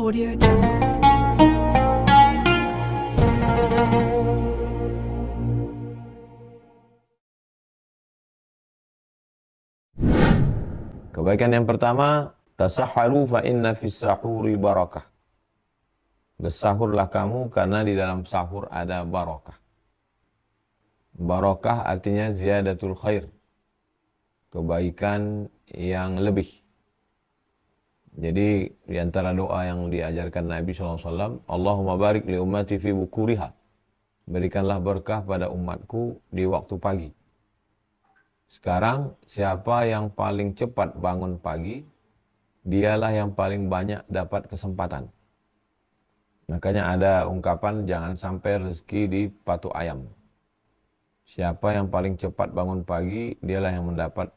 Audio Jungle. Kebaikan yang pertama, tasahharu fa inna fis sahuri barakah. Bersahurlah kamu karena di dalam sahur ada barakah. Barakah artinya ziyadatul khair. Kebaikan yang lebih. Jadi di antara doa yang diajarkan Nabi SAW, Allahumma barik li ummati fi bukuriha. Berikanlah berkah pada umatku di waktu pagi. Sekarang siapa yang paling cepat bangun pagi, dialah yang paling banyak dapat kesempatan. Makanya ada ungkapan jangan sampai rezeki di patok ayam. Siapa yang paling cepat bangun pagi, dialah yang mendapat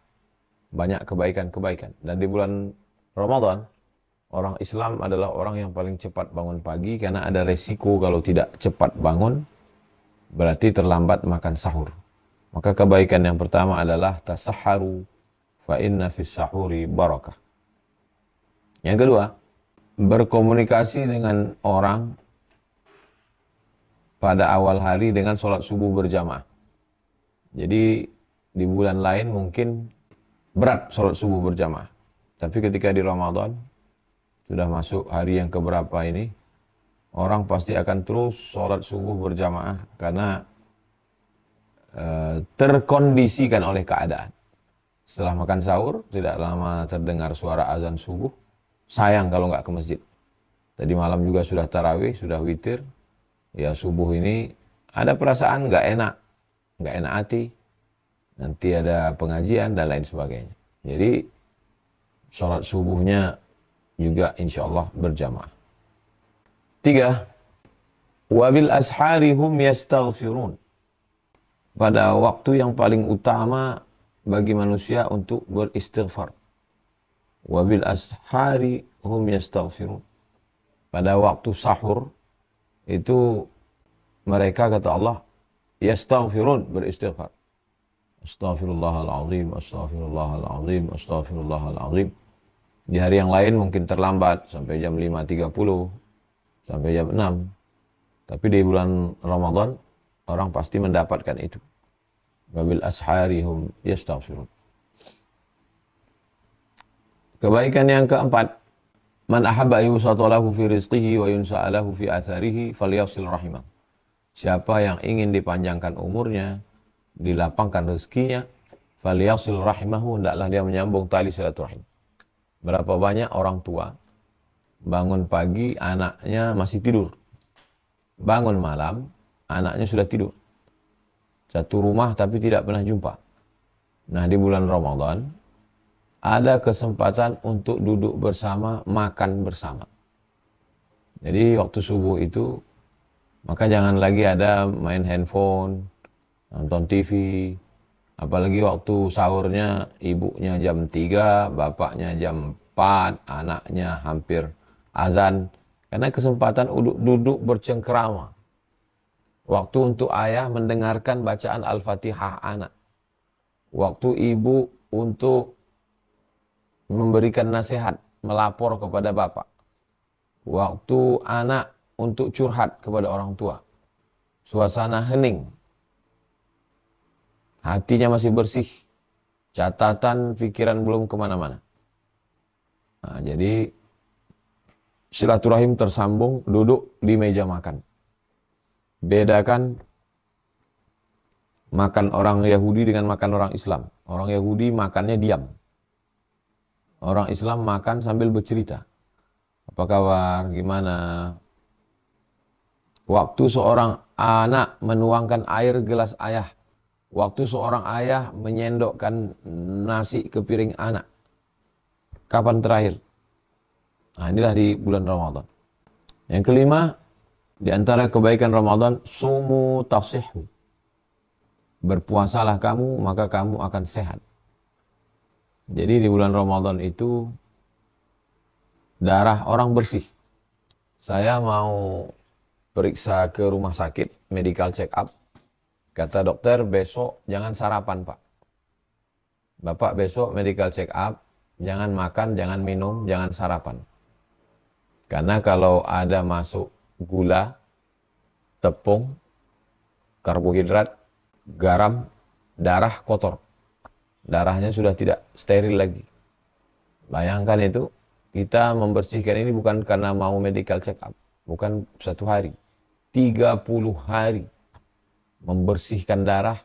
banyak kebaikan-kebaikan. Dan di bulan Ramadan, orang Islam adalah orang yang paling cepat bangun pagi karena ada resiko kalau tidak cepat bangun, berarti terlambat makan sahur. Maka kebaikan yang pertama adalah tasahharu fa inna fis sahuri barakah. Yang kedua, berkomunikasi dengan orang pada awal hari dengan sholat subuh berjamaah. Jadi di bulan lain mungkin berat sholat subuh berjamaah. Tapi ketika di Ramadan, sudah masuk hari yang keberapa ini, orang pasti akan terus sholat subuh berjamaah karena terkondisikan oleh keadaan. Setelah makan sahur, tidak lama terdengar suara azan subuh. Sayang kalau nggak ke masjid. Tadi malam juga sudah tarawih, sudah witir. Ya subuh ini ada perasaan nggak enak hati. Nanti ada pengajian dan lain sebagainya. Jadi sholat subuhnya juga insya Allah berjamaah. 3. Wabil ashari hum yastaghfirun. Pada waktu yang paling utama bagi manusia untuk beristighfar. Wabil ashari hum yastaghfirun. Pada waktu sahur itu mereka kata Allah yastaghfirun, beristighfar. Astaghfirullahaladzim, astaghfirullahaladzim, astaghfirullahaladzim. Di hari yang lain mungkin terlambat sampai jam 5.30, sampai jam 6. Tapi di bulan Ramadan orang pasti mendapatkan itu. Wabil ashari hum yastaghfirun. Kebaikan yang keempat, man ahabba yusatalahu fi rizqihi wa yunsa'alahu fi atharihi falyasil rahimah. Siapa yang ingin dipanjangkan umurnya, dilapangkan rezekinya, falyasil rahimahu, hendaklah dia menyambung tali silaturahim. Berapa banyak orang tua bangun pagi anaknya masih tidur, bangun malam anaknya sudah tidur. Satu rumah tapi tidak pernah jumpa. Nah di bulan Ramadan ada kesempatan untuk duduk bersama, makan bersama. Jadi waktu subuh itu maka jangan lagi ada main handphone, nonton TV. Apalagi waktu sahurnya ibunya jam 3, bapaknya jam 4, anaknya hampir azan. Karena kesempatan duduk bercengkerama. Waktu untuk ayah mendengarkan bacaan Al-Fatihah anak. Waktu ibu untuk memberikan nasihat, melapor kepada bapak. Waktu anak untuk curhat kepada orang tua. Suasana hening. Hatinya masih bersih. Catatan pikiran belum kemana-mana. Nah, jadi silaturahim tersambung, duduk di meja makan. Bedakan makan orang Yahudi dengan makan orang Islam. Orang Yahudi makannya diam. Orang Islam makan sambil bercerita. Apa kabar? Gimana? Waktu seorang anak menuangkan air gelas ayah. Waktu seorang ayah menyendokkan nasi ke piring anak. Kapan terakhir? Nah, inilah di bulan Ramadan. Yang kelima, di antara kebaikan Ramadan, sumu tasihhu. Berpuasalah kamu, maka kamu akan sehat. Jadi di bulan Ramadan itu darah orang bersih. Saya mau periksa ke rumah sakit, medical check up. Kata dokter, besok jangan sarapan, Pak. Bapak besok medical check up, jangan makan, jangan minum, jangan sarapan. Karena kalau ada masuk gula, tepung, karbohidrat, garam, darah kotor. Darahnya sudah tidak steril lagi. Bayangkan itu, kita membersihkan ini bukan karena mau medical check up. Bukan 1 hari. 30 hari. Membersihkan darah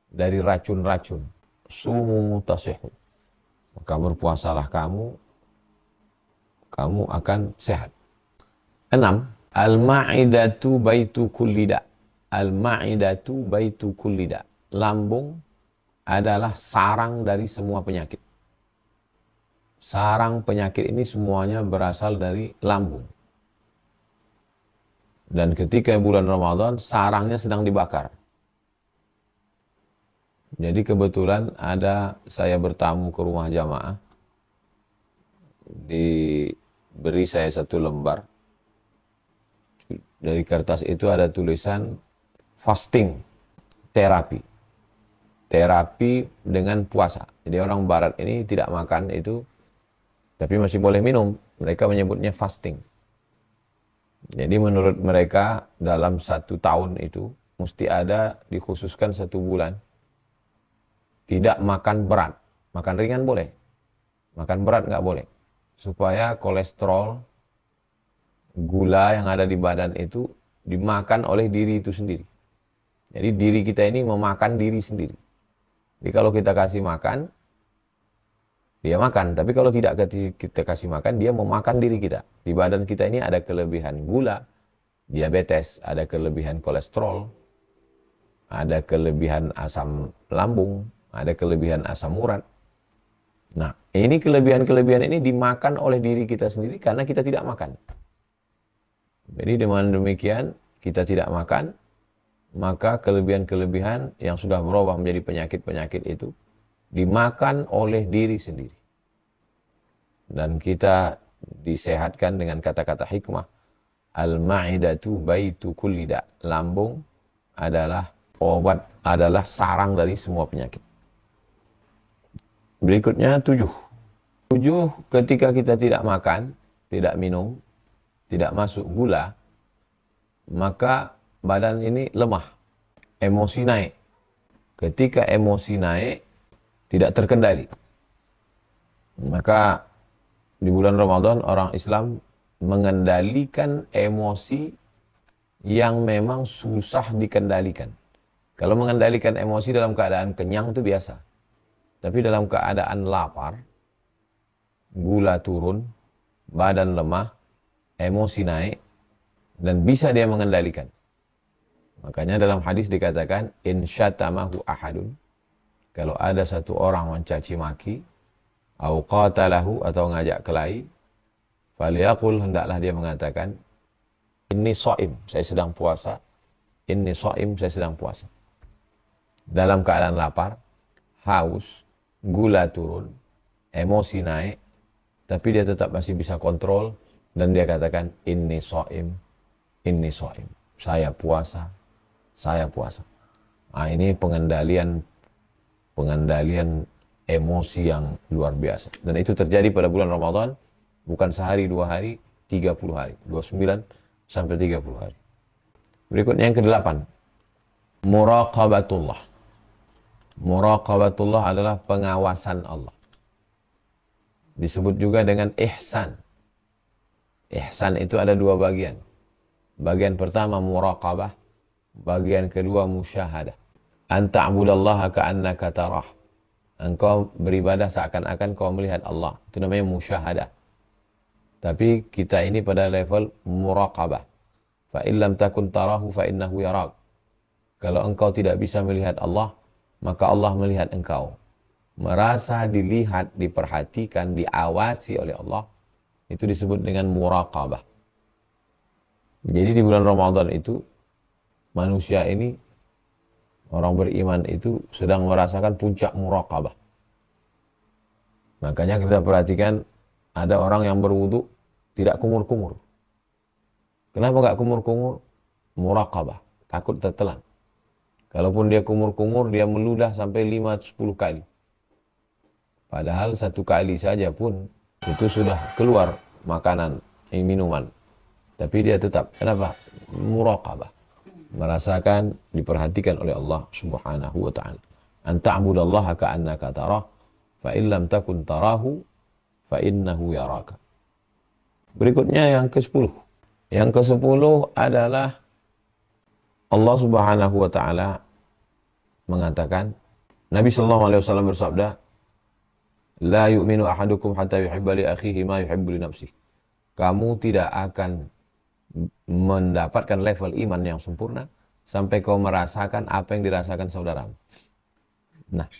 dari racun-racun. Sumu tasihu. Maka berpuasalah kamu akan sehat. 6. Al-ma'idatu baitu kullida. Al-ma'idatu baitu kullida. Lambung adalah sarang dari semua penyakit. Sarang penyakit ini semuanya berasal dari lambung. Dan ketika bulan Ramadan, sarangnya sedang dibakar. Jadi kebetulan saya bertamu ke rumah jamaah. Diberi saya 1 lembar. Dari kertas itu ada tulisan fasting terapi. Terapi dengan puasa. Jadi orang barat ini tidak makan itu, tapi masih boleh minum. Mereka menyebutnya fasting. Jadi menurut mereka dalam 1 tahun itu mesti ada dikhususkan 1 bulan. Tidak makan berat. Makan ringan boleh. Makan berat nggak boleh. Supaya kolesterol, gula yang ada di badan itu dimakan oleh diri itu sendiri. Jadi diri kita ini memakan diri sendiri. Jadi kalau kita kasih makan, dia makan. Tapi kalau tidak kita kasih makan, dia memakan diri kita. Di badan kita ini ada kelebihan gula, diabetes, ada kelebihan kolesterol, ada kelebihan asam lambung, ada kelebihan asam urat. Nah, ini kelebihan-kelebihan ini dimakan oleh diri kita sendiri karena kita tidak makan. Jadi dengan demikian, kita tidak makan, maka kelebihan-kelebihan yang sudah berubah menjadi penyakit-penyakit itu dimakan oleh diri sendiri. Dan kita disehatkan dengan kata-kata hikmah. Al-ma'idatu baitu kullida. Lambung adalah obat, adalah sarang dari semua penyakit. Berikutnya 7. 7, ketika kita tidak makan, tidak minum, tidak masuk gula, maka badan ini lemah, emosi naik. Ketika emosi naik, tidak terkendali. Maka di bulan Ramadan orang Islam mengendalikan emosi yang memang susah dikendalikan. Kalau mengendalikan emosi dalam keadaan kenyang itu biasa. Tapi dalam keadaan lapar, gula turun, badan lemah, emosi naik, dan bisa dia mengendalikan. Makanya dalam hadis dikatakan, in syatamahu ahadun, kalau ada satu orang mencaci maki, au qatalahu, atau ngajak kelahi, faliyaqul, hendaklah dia mengatakan, inni shaim, saya sedang puasa, inni shaim, saya sedang puasa. Dalam keadaan lapar, haus, gula turun, emosi naik, tapi dia tetap masih bisa kontrol, dan dia katakan, inni shaim, saya puasa, saya puasa. Nah, ini pengendalian emosi yang luar biasa. Dan itu terjadi pada bulan Ramadan, bukan sehari, 2 hari, 30 hari. 29 sampai 30 hari. Berikutnya yang ke-8. Muraqabatullah. Muraqabatullah adalah pengawasan Allah. Disebut juga dengan ihsan. Ihsan itu ada 2 bagian. Bagian pertama muraqabah, bagian kedua musyahadah. An ta'budallaha ka'annaka tarah. Engkau beribadah seakan-akan kau melihat Allah. Itu namanya musyahadah. Tapi kita ini pada level muraqabah. Fa illam takun tarahu fa innahu yarak. Kalau engkau tidak bisa melihat Allah, maka Allah melihat engkau. Merasa dilihat, diperhatikan, diawasi oleh Allah, itu disebut dengan muraqabah. Jadi di bulan Ramadan itu, manusia ini, orang beriman itu sedang merasakan puncak muraqabah. Makanya kita perhatikan, ada orang yang berwudu tidak kumur-kumur. Kenapa nggak kumur-kumur? Muraqabah, takut tertelan. Kalaupun dia kumur-kumur, dia meludah sampai 5-10 kali. Padahal 1 kali saja pun itu sudah keluar makanan, minuman. Tapi dia tetap, kenapa? Muraqabah. Merasakan, diperhatikan oleh Allah Subhanahu wa ta'ala. An ta'budallaha ka'annaka tarah, fa in lam takun tarahu, fa innahu yaraka. Berikutnya yang ke-10. Yang ke-10 adalah Allah Subhanahu wa ta'ala mengatakan, Nabi sallallahu alaihi wasallam bersabda, la yu'minu ahadukum hatta yuhibba li akhihi ma yuhibbu li nafsihi. Kamu tidak akan mendapatkan level iman yang sempurna sampai kau merasakan apa yang dirasakan saudaramu. Nah,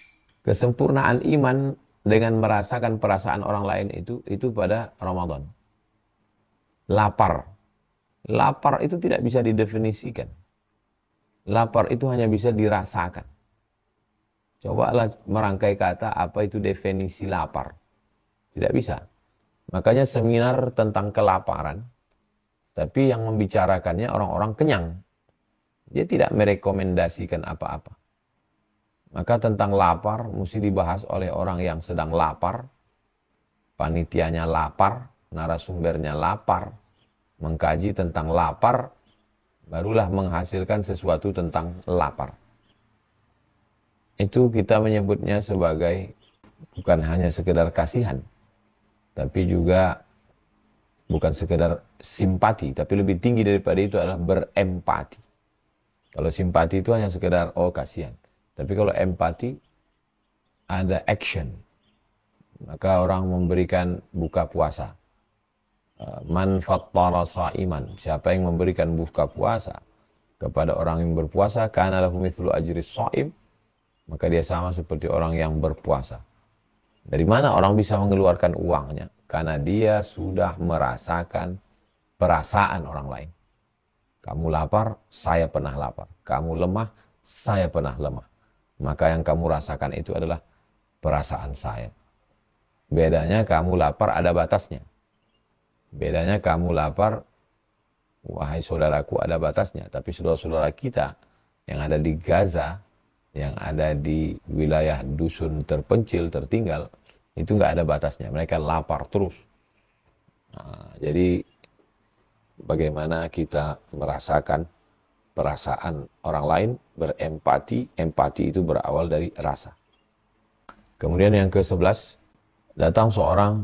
kesempurnaan iman dengan merasakan perasaan orang lain itu pada Ramadan. Lapar. Lapar itu tidak bisa didefinisikan. Lapar itu hanya bisa dirasakan. Cobalah merangkai kata apa itu definisi lapar. Tidak bisa. Makanya seminar tentang kelaparan, tapi yang membicarakannya orang-orang kenyang. Dia tidak merekomendasikan apa-apa. Maka tentang lapar mesti dibahas oleh orang yang sedang lapar, panitianya lapar, narasumbernya lapar, mengkaji tentang lapar, barulah menghasilkan sesuatu tentang lapar. Itu kita menyebutnya sebagai bukan hanya sekedar kasihan, tapi juga bukan sekedar simpati, tapi lebih tinggi daripada itu adalah berempati. Kalau simpati itu hanya sekedar, oh kasihan. Tapi kalau empati, ada action. Maka orang memberikan buka puasa. Man fattara sa'iman. Siapa yang memberikan buka puasa kepada orang yang berpuasa, kana lahu mithlu ajri sha'im. Maka dia sama seperti orang yang berpuasa. Dari mana orang bisa mengeluarkan uangnya? Karena dia sudah merasakan perasaan orang lain. Kamu lapar, saya pernah lapar. Kamu lemah, saya pernah lemah. Maka yang kamu rasakan itu adalah perasaan saya. Bedanya kamu lapar ada batasnya. Bedanya kamu lapar, wahai saudaraku, ada batasnya. Tapi saudara-saudara kita yang ada di Gaza, yang ada di wilayah dusun terpencil, tertinggal, itu nggak ada batasnya. Mereka lapar terus. Nah, jadi bagaimana kita merasakan perasaan orang lain, berempati. Empati itu berawal dari rasa. Kemudian yang ke-11, datang seorang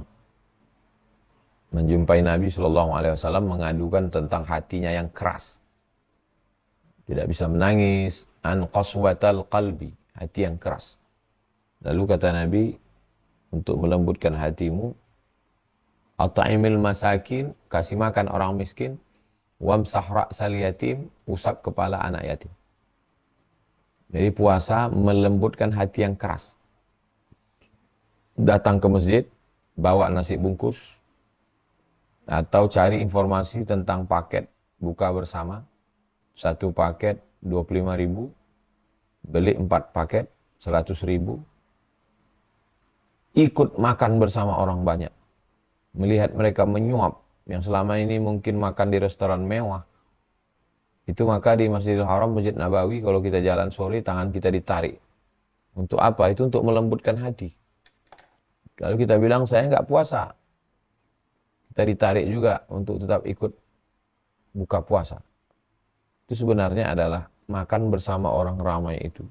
menjumpai Nabi SAW mengadukan tentang hatinya yang keras. Tidak bisa menangis, an qaswatal qalbi, hati yang keras. Lalu kata Nabi, untuk melembutkan hatimu, at'imil masakin, kasih makan orang miskin, wamsah ra'sal yatim, usap kepala anak yatim. Jadi puasa melembutkan hati yang keras. Datang ke masjid, bawa nasi bungkus, atau cari informasi tentang paket buka bersama. Satu paket 25.000, beli 4 paket 100.000. Ikut makan bersama orang banyak. Melihat mereka menyuap, yang selama ini mungkin makan di restoran mewah. Itu maka di Masjidil Haram, Masjid Nabawi, kalau kita jalan sore, tangan kita ditarik. Untuk apa? Itu untuk melembutkan hati. Lalu kita bilang, saya nggak puasa. Kita ditarik juga untuk tetap ikut buka puasa. Itu sebenarnya adalah makan bersama orang ramai itu.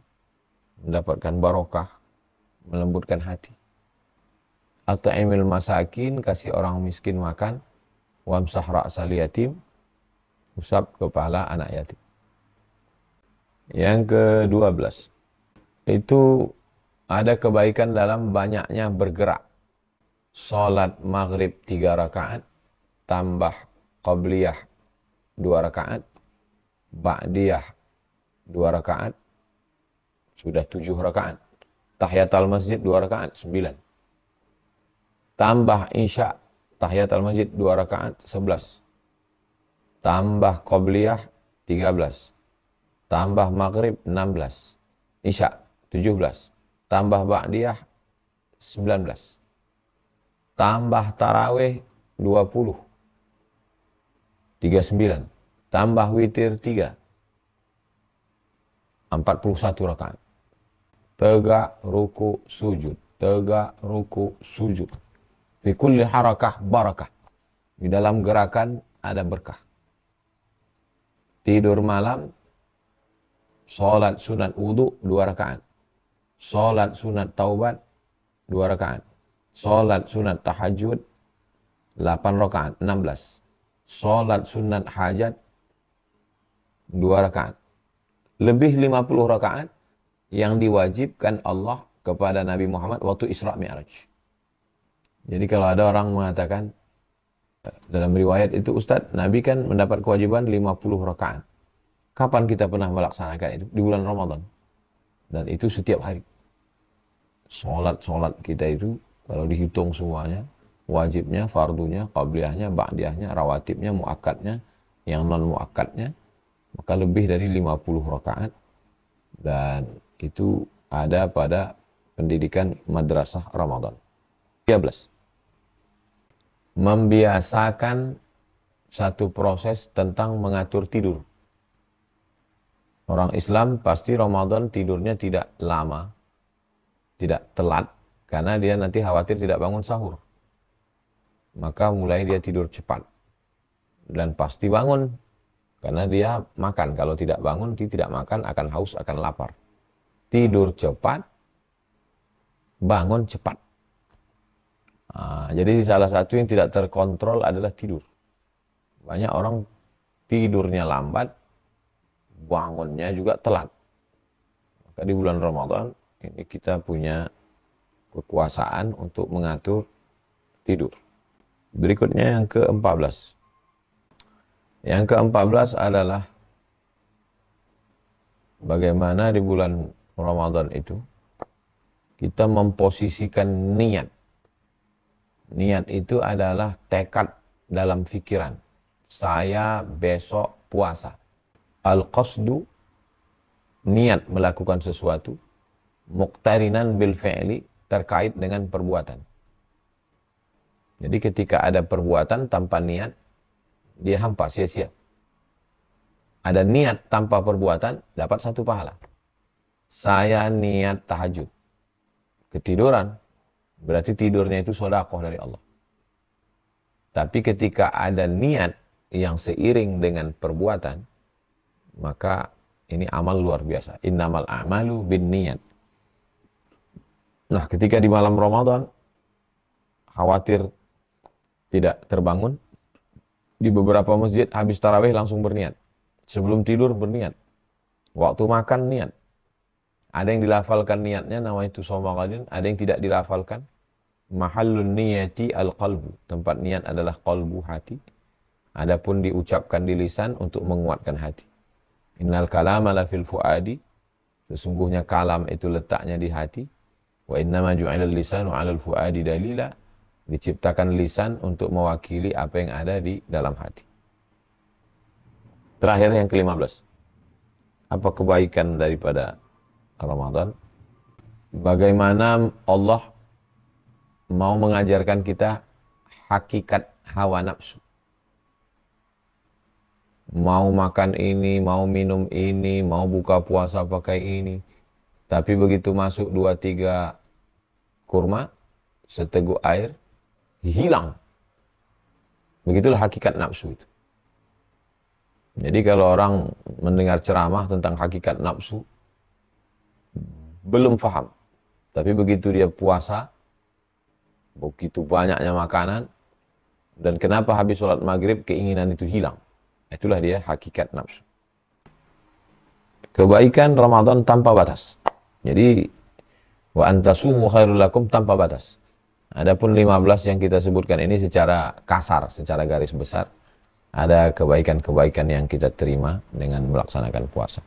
Mendapatkan barokah, melembutkan hati. At'imil masakin, kasih orang miskin makan. Wamsah ra'sal yatim, usap kepala anak yatim. Yang ke-12, itu ada kebaikan dalam banyaknya bergerak. Salat maghrib 3 rakaat, tambah qabliyah 2 rakaat, ba'diyah 2 rakaat, sudah 7 rakaat. Tahiyatul masjid 2 rakaat, 9. Tambah isya, tahiyatul masjid 2 rakaat, 11. Tambah qabliyah 13. Tambah maghrib 16. Isya 17. Tambah ba'diyah 19. Tambah tarawih 20. 39. Tambah witir 3. 41 rakaat. Tegak, ruku, sujud. Tegak, ruku, sujud. Fi kulli harakah barakah. Di dalam gerakan ada berkah. tidur malam, sholat sunat wudhu 2 rakaat, sholat sunat taubat 2 rakaat, sholat sunat tahajud 8 rakaat, 16, sholat sunat hajat 2 rakaat. Lebih 50 rakaat yang diwajibkan Allah kepada Nabi Muhammad waktu Isra Mi'raj. Jadi kalau ada orang mengatakan, dalam riwayat itu, Ustadz, Nabi kan mendapat kewajiban 50 rakaat. Kapan kita pernah melaksanakan itu? Di bulan Ramadan. Dan itu setiap hari. Sholat kita itu, kalau dihitung semuanya, wajibnya, fardunya, qabliyahnya, ba'diyahnya, rawatibnya, muakkadnya, yang non-muakkadnya, maka lebih dari 50 rakaat. Dan itu ada pada pendidikan madrasah Ramadan. 13. Membiasakan satu proses tentang mengatur tidur. Orang Islam pasti Ramadan tidurnya tidak lama, tidak telat, karena dia nanti khawatir tidak bangun sahur. Maka mulai dia tidur cepat. Dan pasti bangun, karena dia makan. Kalau tidak bangun, dia tidak makan, akan haus, akan lapar. Tidur cepat, bangun cepat. Jadi salah satu yang tidak terkontrol adalah tidur. Banyak orang tidurnya lambat, bangunnya juga telat. Maka di bulan Ramadan ini kita punya kekuasaan untuk mengatur tidur. Berikutnya yang ke-14. Yang ke-14 adalah bagaimana di bulan Ramadan itu kita memposisikan niat. Niat itu adalah tekad dalam pikiran. Saya besok puasa. Al-qasdu, niat melakukan sesuatu. Muqtarinan bil fi'li, terkait dengan perbuatan. Jadi ketika ada perbuatan tanpa niat, dia hampa, sia-sia. Ada niat tanpa perbuatan, dapat 1 pahala. Saya niat tahajud. Ketiduran, berarti tidurnya itu sedekah dari Allah. Tapi ketika ada niat yang seiring dengan perbuatan, maka ini amal luar biasa. Innamal a'malu binniyat. Nah, ketika di malam Ramadan khawatir tidak terbangun, di beberapa masjid habis tarawih langsung berniat. Sebelum tidur berniat. Waktu makan niat. Ada yang dilafalkan niatnya, nama itu somagadin. Ada yang tidak dilafalkan. Mahallun niyati al-qalbu. Tempat niat adalah qalbu, hati. Adapun diucapkan di lisan untuk menguatkan hati. Innal kalama la fil fuadi. Sesungguhnya kalam itu letaknya di hati. Wa innama ju'ilal lisanu 'alal fuadi dalila. Diciptakan lisan untuk mewakili apa yang ada di dalam hati. Terakhir yang ke-15. Apa kebaikan daripada Ramadan? Bagaimana Allah mau mengajarkan kita hakikat hawa nafsu. Mau makan ini, mau minum ini, mau buka puasa pakai ini. Tapi begitu masuk 2-3 kurma, seteguk air, hilang. Begitulah hakikat nafsu itu. Jadi kalau orang mendengar ceramah tentang hakikat nafsu, belum paham. Tapi begitu dia puasa, begitu banyaknya makanan, dan kenapa habis sholat maghrib keinginan itu hilang. Itulah dia hakikat nafsu. Kebaikan Ramadan tanpa batas. Jadi, wa antasumu khairul lakum tanpa batas. Adapun 15 yang kita sebutkan ini secara kasar, secara garis besar, ada kebaikan-kebaikan yang kita terima dengan melaksanakan puasa.